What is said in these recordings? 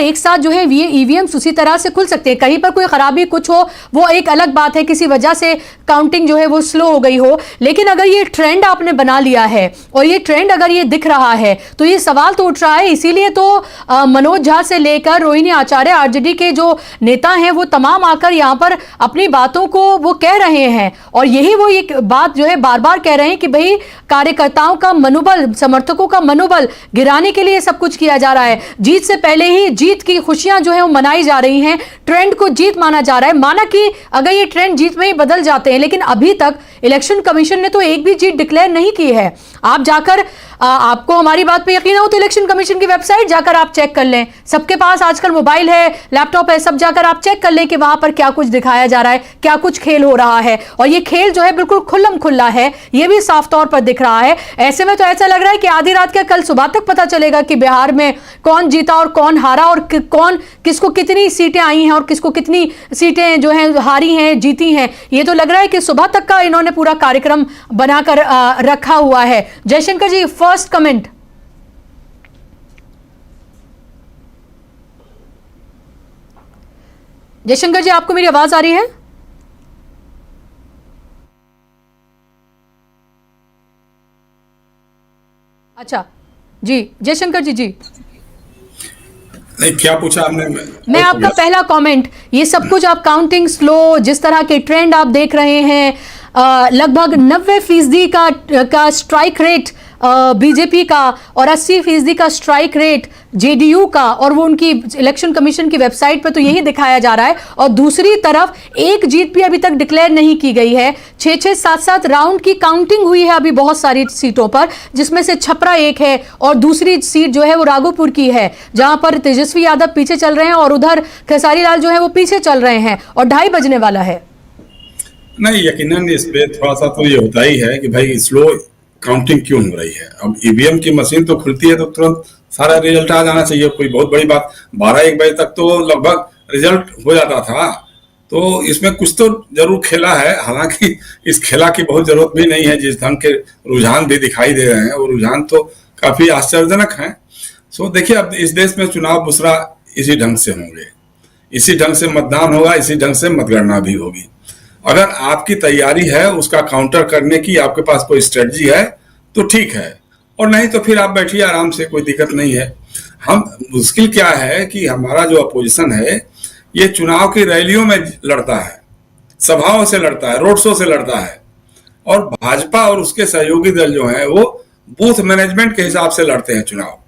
एक साथ जो है ये ईवीएम्स उसी तरह से खुल सकते हैं। कहीं पर कोई खराबी कुछ हो वो एक अलग बात है, किसी वजह से काउंटिंग जो है वो स्लो हो गई हो, लेकिन अगर ये ट्रेंड आपने बना लिया है और ये ट्रेंड अगर ये दिख रहा है तो ये सवाल तो उठ रहा है। इसीलिए तो मनोज झा से लेकर रोहिणी आचार्य, आरजेडी के जो नेता हैं वो तमाम आकर यहाँ पर अपनी बातों को वो कह रहे हैं और यही वो एक बात जो है बार बार कह रहे हैं कि भाई कार्यकर्ताओं का मनोबल, समर्थकों का मनोबल गिराने के लिए सब कुछ किया जा रहा है। जीत से पहले ही जीत की खुशियां जो है वो मनाई जा रही हैं, ट्रेंड को जीत माना जा रहा है। माना कि अगर ये ट्रेंड जीत में ही बदल जाते हैं, लेकिन अभी तक इलेक्शन कमीशन ने तो एक भी जीत डिक्लेयर नहीं की है। आप जाकर आपको हमारी बात पे यकीन हो तो इलेक्शन कमीशन की वेबसाइट जाकर आप चेक कर लें। सबके पास आजकल मोबाइल है, लैपटॉप है, सब जाकर आप चेक कर लें कि वहां पर क्या कुछ दिखाया जा रहा है, क्या कुछ खेल हो रहा है। और ये खेल जो है बिल्कुल खुल्लम खुल्ला है, ये भी साफ तौर पर दिख रहा है। ऐसे में तो ऐसा लग रहा है कि आधी रात के कल सुबह तक पता चलेगा कि बिहार में कौन जीता और कौन हारा और कौन किसको कितनी सीटें आई हैं और किसको कितनी सीटें जो हैं हारी हैं, जीती हैं। ये तो लग रहा है कि सुबह तक का इन्होंने पूरा कार्यक्रम बनाकर रखा हुआ है। जयशंकर जी, फर्स्ट कमेंट। जयशंकर जी, आपको मेरी आवाज आ रही है? अच्छा जी, जयशंकर जी। जी नहीं, क्या पूछा आपने? मैं आपका पहला कमेंट, ये सब कुछ आप काउंटिंग स्लो, जिस तरह के ट्रेंड आप देख रहे हैं, लगभग 90% का स्ट्राइक रेट बीजेपी का और 80% का स्ट्राइक रेट जेडीयू का, और वो उनकी इलेक्शन कमीशन की वेबसाइट पर तो यही दिखाया जा रहा है। और दूसरी तरफ एक जीत भी अभी तक डिक्लेयर नहीं की गई है। 6-6, 7-7 राउंड की काउंटिंग हुई है अभी बहुत सारी सीटों पर, जिसमें से छपरा एक है और दूसरी सीट जो है वो राघोपुर की है, जहां पर तेजस्वी यादव पीछे चल रहे हैं और उधर खेसारी लाल जो है वो पीछे चल रहे हैं और 2:30 बजने वाला है। नहीं, यकीनन इस पे थोड़ा सा तो ये होता ही है कि भाई स्लो काउंटिंग क्यों हो रही है। अब ईवीएम की मशीन तो खुलती है तो तुरंत सारा रिजल्ट आ जाना चाहिए, कोई बहुत बड़ी बात। 12-1 बजे तक तो लगभग रिजल्ट हो जाता था, तो इसमें कुछ तो जरूर खेला है। हालांकि इस खेला की बहुत जरूरत भी नहीं है, जिस ढंग के रुझान भी दिखाई दे रहे हैं वो रुझान तो काफी आश्चर्यजनक हैं। सो देखिए, अब इस देश में चुनाव बुसरा इसी ढंग से होंगे, इसी ढंग से मतदान होगा, इसी ढंग से मतगणना भी होगी। अगर आपकी तैयारी है उसका काउंटर करने की, आपके पास कोई स्ट्रेटजी है तो ठीक है, और नहीं तो फिर आप बैठिए आराम से, कोई दिक्कत नहीं है। हम मुश्किल क्या है कि हमारा जो अपोजिशन है ये चुनाव की रैलियों में लड़ता है, सभाओं से लड़ता है, रोड शो से लड़ता है, और भाजपा और उसके सहयोगी दल जो है वो बूथ मैनेजमेंट के हिसाब से लड़ते हैं चुनाव।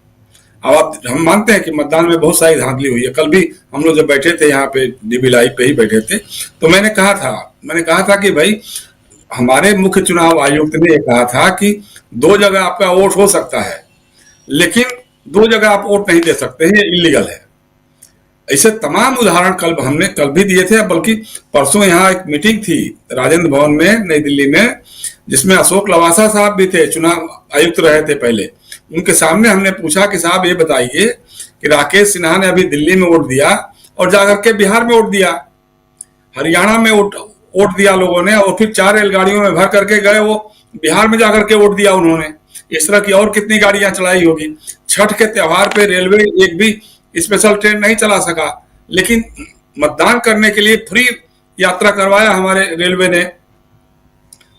अब हम मानते हैं कि मतदान में बहुत सारी धांधली हुई है। कल भी हम लोग जब बैठे थे यहाँ पे डीबी लाइव पे ही बैठे थे, तो मैंने कहा था कि भाई हमारे मुख्य चुनाव आयुक्त ने कहा था कि 2 जगह आपका वोट हो सकता है, लेकिन 2 जगह आप वोट नहीं दे सकते हैं, इलीगल है। ऐसे तमाम उदाहरण हमने कल भी दिए थे, बल्कि परसों यहाँ एक मीटिंग थी राजेंद्र भवन में नई दिल्ली में, जिसमें अशोक लवासा साहब भी थे, चुनाव आयुक्त रहे थे पहले। उनके सामने हमने पूछा कि साहब ये बताइए कि राकेश सिन्हा ने अभी दिल्ली में वोट दिया और जाकर के बिहार में वोट दिया, हरियाणा में वोट दिया लोगों ने, और फिर 4 रेलगाड़ियों में भर करके गए, वो बिहार में जाकर के वोट दिया उन्होंने। इस तरह की और कितनी गाड़ियां चलाई होगी। छठ के त्योहार पे रेलवे एक भी स्पेशल ट्रेन नहीं चला सका, लेकिन मतदान करने के लिए फ्री यात्रा करवाया हमारे रेलवे ने।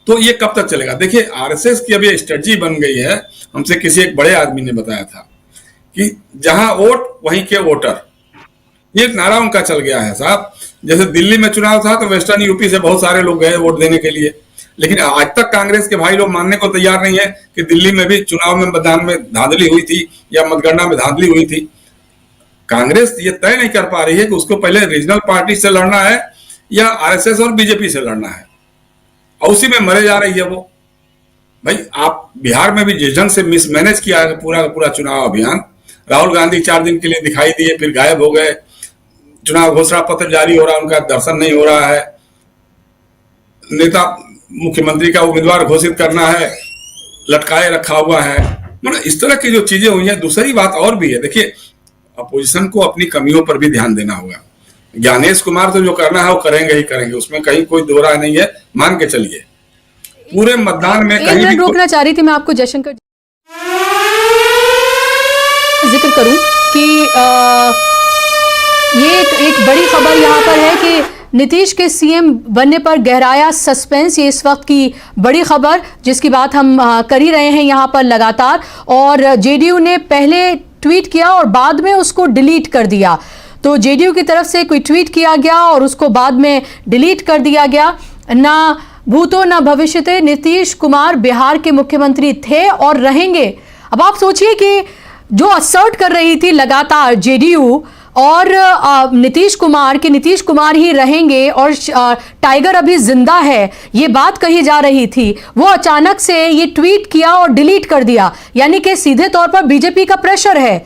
तो ये कब तक चलेगा? देखिए, आरएसएस की अभी स्ट्रेटजी बन गई है, हमसे किसी एक बड़े आदमी ने बताया था कि जहां वोट वहीं के वोटर, ये नारा उनका चल गया है साहब। जैसे दिल्ली में चुनाव था तो वेस्टर्न यूपी से बहुत सारे लोग गए वोट देने के लिए, लेकिन आज तक कांग्रेस के भाई लोग मानने को तैयार नहीं है कि दिल्ली में भी चुनाव में मतदान में धांधली हुई थी या मतगणना में धांधली हुई थी। कांग्रेस ये तय नहीं कर पा रही है कि उसको पहले रीजनल पार्टी से लड़ना है या आरएसएस और बीजेपी से लड़ना है, और उसी में मरे जा रही है वो। भाई, आप बिहार में भी जिस ढंग से मिसमैनेज किया है पूरा का पूरा चुनाव अभियान, राहुल गांधी 4 दिन के लिए दिखाई दिए, फिर गायब हो गए, चुनाव घोषणा पत्र जारी हो रहा, उनका दर्शन नहीं हो रहा है, नेता मुख्यमंत्री का उम्मीदवार घोषित करना है, लटकाए रखा हुआ है, मतलब इस तरह की जो चीजें हुई हैं। दूसरी बात और भी है, देखिए अपोजिशन को अपनी कमियों पर भी ध्यान देना होगा। ज्ञानेश कुमार तो जो करना है वो करेंगे ही करेंगे, उसमें कहीं कोई दो राय नहीं है, मान के चलिए। पूरे मतदान में कहीं भी रोकना चाह रही थी मैं आपको जयशंकर जिक्र करूं कि एक बड़ी खबर यहाँ पर है कि नीतीश के सीएम बनने पर गहराया सस्पेंस। ये इस वक्त की बड़ी खबर जिसकी बात हम कर ही रहे हैं यहाँ पर लगातार। और जेडीयू ने पहले ट्वीट किया और बाद में उसको डिलीट कर दिया। तो जेडीयू की तरफ से कोई ट्वीट किया गया और उसको बाद में डिलीट कर दिया गया। ना भूतो ना भविष्यते, नीतीश कुमार बिहार के मुख्यमंत्री थे और रहेंगे। अब आप सोचिए कि जो असर्ट कर रही थी लगातार जेडीयू और नीतीश कुमार कि नीतीश कुमार ही रहेंगे और टाइगर अभी जिंदा है, ये बात कही जा रही थी, वो अचानक से ये ट्वीट किया और डिलीट कर दिया। यानी कि सीधे तौर पर बीजेपी का प्रेशर है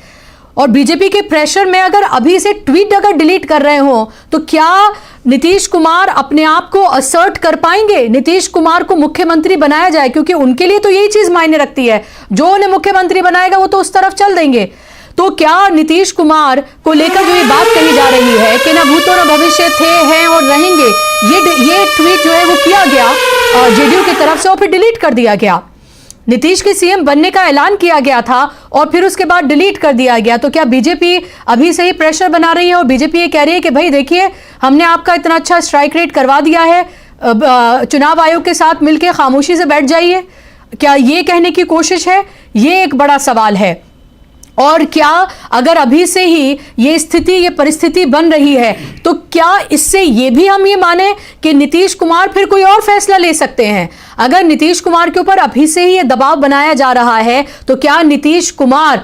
और बीजेपी के प्रेशर में अगर अभी से ट्वीट अगर डिलीट कर रहे हो तो क्या नीतीश कुमार अपने आप को असर्ट कर पाएंगे? नीतीश कुमार को मुख्यमंत्री बनाया जाए, क्योंकि उनके लिए तो यही चीज मायने रखती है। जो उन्हें मुख्यमंत्री बनाएगा वो तो उस तरफ चल देंगे। तो क्या नीतीश कुमार को लेकर जो ये बात कही जा रही है कि ना भूतो ना भविष्य थे, हैं और रहेंगे, ये ट्वीट जो है वो किया गया जेडीयू की तरफ से और फिर डिलीट कर दिया गया। नीतीश के सीएम बनने का ऐलान किया गया था और फिर उसके बाद डिलीट कर दिया गया। तो क्या बीजेपी अभी से ही प्रेशर बना रही है और बीजेपी ये कह रही है कि भाई देखिए हमने आपका इतना अच्छा स्ट्राइक रेट करवा दिया है, चुनाव आयोग के साथ मिलकर खामोशी से बैठ जाइए? क्या ये कहने की कोशिश है? ये एक बड़ा सवाल है। और क्या अगर अभी से ही ये स्थिति, ये परिस्थिति बन रही है तो क्या इससे ये भी हम ये माने कि नीतीश कुमार फिर कोई और फैसला ले सकते हैं? अगर नीतीश कुमार के ऊपर अभी से ही ये दबाव बनाया जा रहा है तो क्या नीतीश कुमार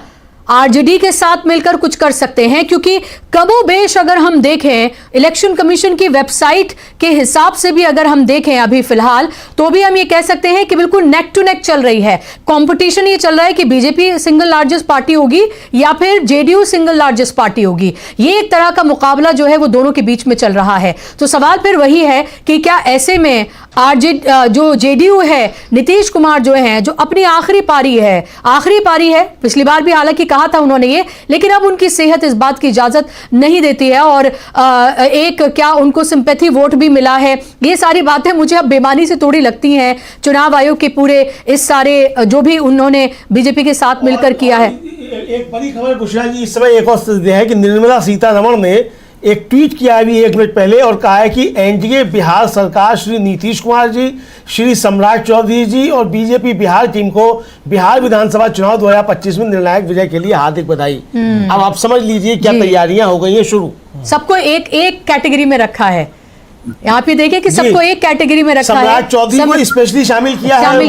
आरजेडी के साथ मिलकर कुछ कर सकते हैं? क्योंकि कमोबेश अगर हम देखें इलेक्शन कमीशन की वेबसाइट के हिसाब से भी अगर हम देखें अभी फिलहाल, तो भी हम ये कह सकते हैं कि बिल्कुल नेक टू नेक चल रही है। कंपटीशन ये चल रहा है कि बीजेपी सिंगल लार्जेस्ट पार्टी होगी या फिर जेडीयू सिंगल लार्जेस्ट पार्टी होगी। ये एक तरह का मुकाबला जो है वो दोनों के बीच में चल रहा है। तो सवाल फिर वही है कि क्या ऐसे में जो जेडीयू है, नीतीश कुमार जो है, जो अपनी आखिरी पारी है, पिछली बार भी हालांकि कहा था उन्होंने ये, लेकिन अब उनकी सेहत इस बात की इजाजत नहीं देती है और एक क्या उनको सिंपैथी वोट भी मिला है। ये सारी बातें मुझे अब बेमानी से थोड़ी लगती हैं। चुनाव आयोग के पूरे इस सारे जो भी उन्होंने बीजेपी के साथ मिलकर किया है। एक बड़ी खबर पुष्पा जी इस समय एक और स्थिति है कि निर्मला सीतारमण ने एक ट्वीट किया है अभी 1 मिनट पहले और कहा है कि एनडीए बिहार सरकार श्री नीतीश कुमार जी, श्री सम्राट चौधरी जी और बीजेपी बिहार टीम को बिहार विधानसभा चुनाव 2025 में निर्णायक विजय के लिए हार्दिक बधाई। अब आप समझ लीजिए क्या तैयारियां हो गई हैं शुरू। सबको एक कैटेगरी में रखा है। यहाँ पे देखिए कि सबको एक कैटेगरी में रखा है। सम्राट चौधरी को स्पेशली शामिल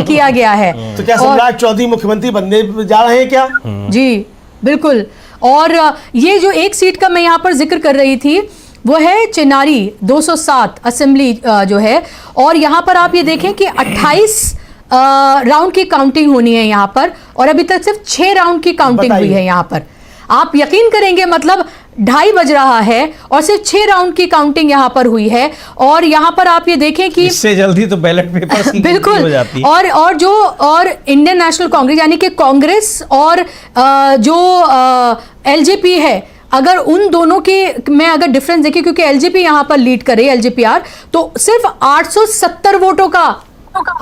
किया गया है। तो क्या सम्राट चौधरी मुख्यमंत्री बनने जा रहे हैं क्या? जी बिल्कुल। और ये जो एक सीट का मैं यहाँ पर जिक्र कर रही थी वो है चिनारी 207 असेंबली जो है, और यहाँ पर आप ये देखें कि 28 राउंड की काउंटिंग होनी है यहाँ पर और अभी तक सिर्फ 6 राउंड की काउंटिंग हुई है यहाँ पर। आप यकीन करेंगे मतलब 2:30 बज रहा है और सिर्फ 6 राउंड की काउंटिंग यहाँ पर हुई है। और यहाँ पर आप ये देखें कि इससे जल्दी तो बैलेट पेपर की बिल्कुल हो जाती है। और इंडियन नेशनल कांग्रेस यानी कि कांग्रेस और जो एलजेपी है, अगर उन दोनों के मैं अगर डिफरेंस देखिए, क्योंकि एलजेपी यहाँ पर लीड कर रही है एलजेपीआर, तो सिर्फ 870 वोटों का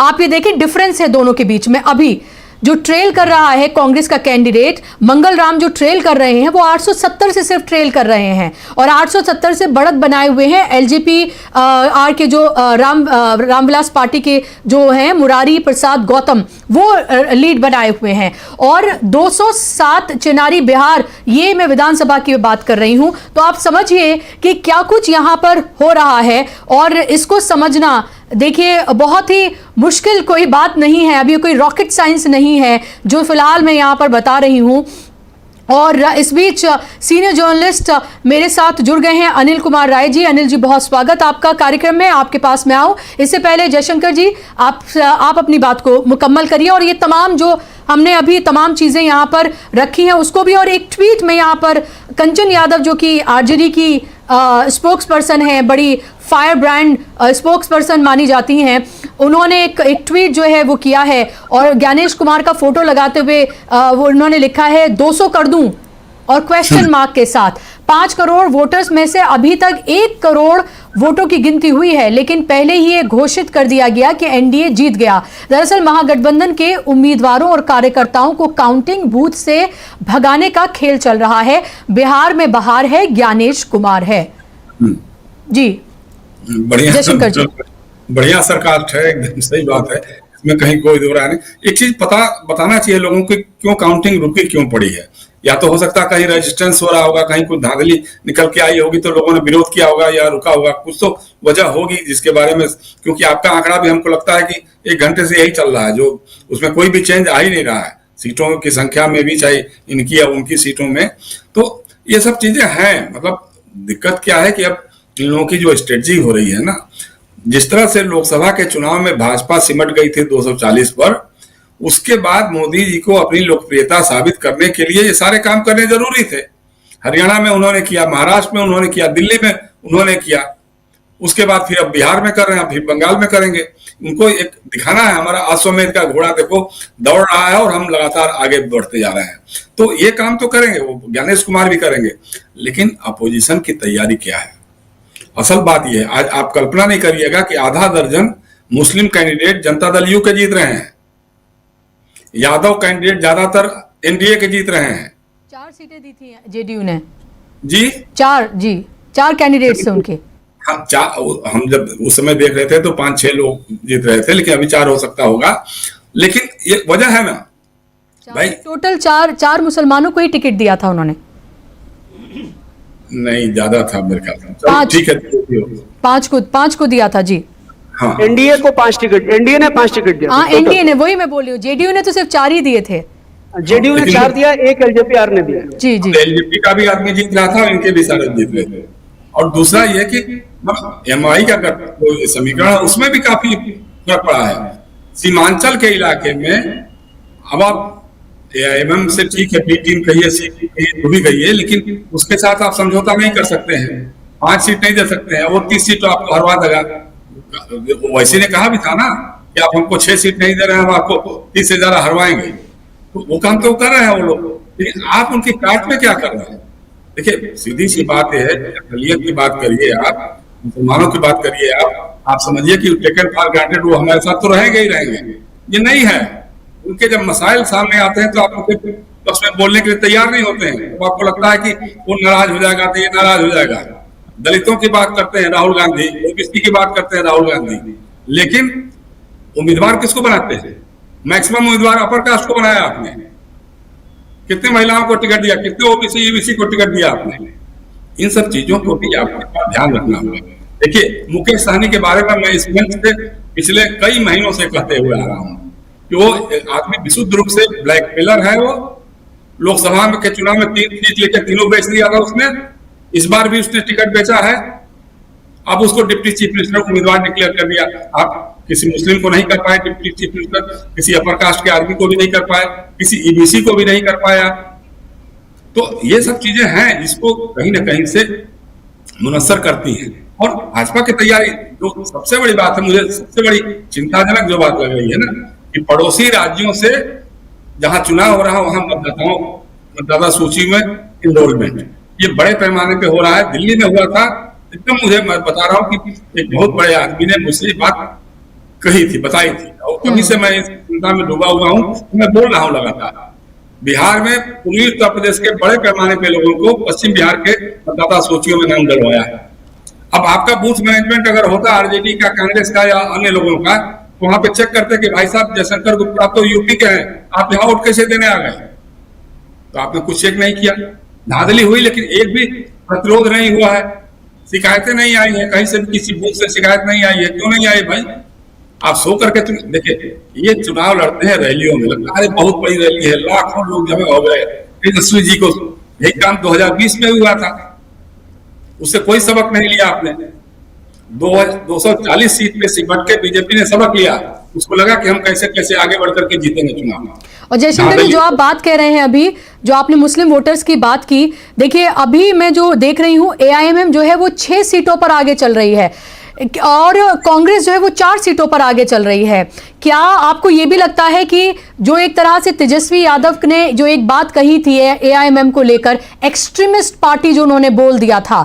आप ये देखें डिफरेंस है दोनों के बीच में। अभी जो ट्रेल कर रहा है कांग्रेस का कैंडिडेट मंगल राम, जो ट्रेल कर रहे हैं वो 870 से सिर्फ ट्रेल कर रहे हैं और 870 से बढ़त बनाए हुए हैं एलजेपी आर के जो रामविलास पार्टी के जो हैं मुरारी प्रसाद गौतम, वो लीड बनाए हुए हैं। और 207 चिनारी बिहार, ये मैं विधानसभा की बात कर रही हूं। तो आप समझिए कि क्या कुछ यहां पर हो रहा है और इसको समझना देखिए बहुत ही मुश्किल कोई बात नहीं है। अभी कोई रॉकेट साइंस नहीं है जो फिलहाल मैं यहाँ पर बता रही हूँ। और इस बीच सीनियर जर्नलिस्ट मेरे साथ जुड़ गए हैं अनिल कुमार राय जी। अनिल जी बहुत स्वागत आपका कार्यक्रम में, आपके पास मैं आऊँ इससे पहले जयशंकर जी आप अपनी बात को मुकम्मल करिए और ये तमाम जो हमने अभी तमाम चीज़ें यहाँ पर रखी हैं उसको भी। और एक ट्वीट में यहाँ पर कंचन यादव जो कि आरजेडी की स्पोक्स पर्सन है, बड़ी फायर ब्रांड स्पोक्स पर्सन मानी जाती हैं, उन्होंने एक ट्वीट जो है वो किया है और ज्ञानेश कुमार का फोटो लगाते हुए वो उन्होंने लिखा है 200 कर दूं और क्वेश्चन मार्क के साथ। 5 करोड़ वोटर्स में से अभी तक 1 करोड़ वोटों की गिनती हुई है, लेकिन पहले ही ये घोषित कर दिया गया कि एनडीए जीत गया। दरअसल महागठबंधन के उम्मीदवारों और कार्यकर्ताओं को काउंटिंग बूथ से भगाने का खेल चल रहा है। बिहार में बहार है, ज्ञानेश कुमार है। जी बढ़िया जयशंकर जी। बढ़िया सरकार है, एकदम सही बात है, इसमें कहीं कोई दो राय नहीं। एक चीज बताना चाहिए लोगों को, क्यों काउंटिंग रुकी क्यों पड़ी है। या तो हो सकता है कहीं रेजिस्टेंस हो रहा होगा, कहीं कुछ धांधली निकल के आई होगी तो लोगों ने विरोध किया होगा या रुका होगा, कुछ तो वजह होगी जिसके बारे में, क्योंकि आपका आंकड़ा भी हमको लगता है कि 1 घंटे से यही चल रहा है, जो उसमें कोई भी चेंज आ ही नहीं रहा है, सीटों की संख्या में भी, चाहे इनकी या उनकी सीटों में। तो ये सब चीजें हैं। मतलब दिक्कत क्या है कि अब इन लोगों की जो स्ट्रेटजी हो रही है ना, जिस तरह से लोकसभा के चुनाव में भाजपा सिमट गई थी 240 पर, उसके बाद मोदी जी को अपनी लोकप्रियता साबित करने के लिए ये सारे काम करने जरूरी थे। हरियाणा में उन्होंने किया, महाराष्ट्र में उन्होंने किया, दिल्ली में उन्होंने किया, उसके बाद फिर अब बिहार में कर रहे हैं, फिर बंगाल में करेंगे। उनको एक दिखाना है हमारा अश्वमेध का घोड़ा देखो दौड़ रहा है और हम लगातार आगे बढ़ते जा रहे हैं। तो ये काम तो करेंगे, वो ज्ञानेश कुमार भी करेंगे, लेकिन अपोजिशन की तैयारी क्या है। असल बात यह है, आज आप कल्पना नहीं करिएगा कि आधा दर्जन मुस्लिम कैंडिडेट जनता दल यू के जीत रहे हैं, यादव कैंडिडेट ज्यादातर एनडीए के जीत रहे हैं। 4 सीटें दी थी जेडीयू ने जी 4 कैंडिडेट्स थे उनके। हम जब उस समय देख रहे थे तो 5-6 लोग जीत रहे थे, लेकिन अभी 4 हो सकता होगा। लेकिन ये वजह है ना भाई, टोटल 4 मुसलमानों को ही टिकट दिया था उन्होंने। नहीं ज्यादा था मेरे ख्याल से। चलो ठीक है, 5 को दिया था जी। हाँ एनडीए को 5 टिकट, एनडीए ने 5 टिकट दिया। हाँ एनडीए ने, वही मैं बोल रही हूँ, जेडीयू ने तो सिर्फ 4 ही दिए थे। जेडीयू ने 4 दिया, 1 एलजेपी ने दिया। जी जी। एलजेपी का भी आदमी जीत रहा था, इनके भी सारे जीत रहे थे। और दूसरा ये कि एमआई का समीकरण, उसमें भी काफी फर्क पड़ा है। सीमांचल के इलाके में अब आप एआईएमएम से ठीक है, बी टीम कहिए, सी कहिए, तो भी कहिए, लेकिन उसके साथ आप समझौता नहीं कर सकते हैं। 5 सीट नहीं दे सकते हैं, वो 30 सीट आपको हरवा देगा। वैसे ने कहा भी था ना कि आप हमको 6 सीट नहीं दे रहे हैं, हम आपको 30 से ज्यादा हरवाएंगे। तो वो काम तो कर रहे हैं वो लोग, लेकिन आप उनकी काट में क्या कर रहे हैं। देखिए सीधी सी बात है, अकलियत की बात करिए, आप मुसलमानों की बात करिए, आप समझिए कि टेकन फॉर ग्रांटेड वो हमारे साथ तो रहेंगे ही रहेंगे। ये नहीं है, उनके जब मसाइल सामने आते हैं तो आप उनके पक्ष में बोलने के लिए तैयार नहीं होते हैं। तो आपको लगता है कि वो नाराज हो जाएगा तो ये नाराज हो जाएगा। दलितों की बात करते हैं राहुल गांधी, ओबीसी की बात करते हैं राहुल गांधी, लेकिन उम्मीदवार किसको बनाते हैं। मैक्सिमम उम्मीदवार अपर कास्ट को बनाया आपने। कितने महिलाओं को टिकट दिया, कितने ओबीसी ईबीसी को टिकट दिया आपने। इन सब चीजों को भी आपको ध्यान रखना होगा। देखिए मुकेश सहनी के बारे में मैं इस मंच से पिछले कई महीनों से कहते हुए आ रहा हूँ कि वो आदमी विशुद्ध रूप से ब्लैकमेलर है। वो लोकसभा में के चुनाव में 3 सीट लेकर तीनों बेच दिया था उसने। इस बार भी उसने टिकट बेचा है। अब उसको डिप्टी चीफ मिनिस्टर उम्मीदवार डिक्लेयर कर दिया। आप किसी मुस्लिम को नहीं कर पाए डिप्टी चीफ मिनिस्टर, किसी अपर कास्ट के आदमी को भी नहीं कर पाए, किसी ईबीसी को भी नहीं कर पाया। तो ये सब चीजें हैं जिसको कहीं ना कहीं से मुनस्सर करती हैं। और भाजपा की तैयारी, जो सबसे बड़ी बात है, मुझे सबसे बड़ी चिंताजनक जो बात लग रही है ना, कि पड़ोसी राज्यों से जहां चुनाव हो रहा है वहां मतदाता सूची में इनरोलमेंट ये बड़े पैमाने पे हो रहा है। दिल्ली में हुआ था, एकदम मुझे मैं बता रहा हूँ कि एक बहुत बड़े आदमी ने मुझसे बात कही थी, बताई थी, और तभी से मैं इस चिंता में डूबा हुआ हूँ। मैं बोल रहा हूँ लगातार, बिहार में पूर्वी उत्तर प्रदेश के बड़े पैमाने पे लोगों को पश्चिम बिहार के मतदाता सूचियों में नाम डलवाया है। अब आपका बूथ मैनेजमेंट अगर होता आरजेडी का, कांग्रेस का या अन्य लोगों का, तो वहां पे चेक करते कि भाई साहब जयशंकर गुप्ता तो यूपी के हैं, आप यहाँ वोट कैसे देने आ गए। तो आपने कुछ चेक नहीं किया, धांधली हुई, लेकिन एक भी प्रतिरोध नहीं हुआ है, शिकायतें नहीं आई है, कहीं से भी किसी बूथ से शिकायत नहीं आई है। क्यों नहीं आई भाई? आप सो करके देखिए, ये चुनाव लड़ते हैं रैलियों में, लगता है बहुत बड़ी रैली है, लाखों लोग जमा हो गए। तेजस्वी जी को यही काम 2020 में हुआ था, उससे कोई सबक नहीं लिया आपने। 240 सीट पे सिमट के बीजेपी ने सबक लिया, उसको लगा कि हम कैसे कैसे आगे बढ़कर के जीतेंगे चुनाव। और जयशंकर जी, जो आप बात कह रहे हैं अभी, जो आपने मुस्लिम वोटर्स की बात की, देखिए अभी मैं जो देख रही हूँ, एआईएमएम जो है वो 6 सीटों पर आगे चल रही है और कांग्रेस जो है वो 4 सीटों पर आगे चल रही है। क्या आपको ये भी लगता है कि जो एक तरह से तेजस्वी यादव ने जो एक बात कही थी एआईएमएम को लेकर, एक्सट्रीमिस्ट पार्टी जो उन्होंने बोल दिया था,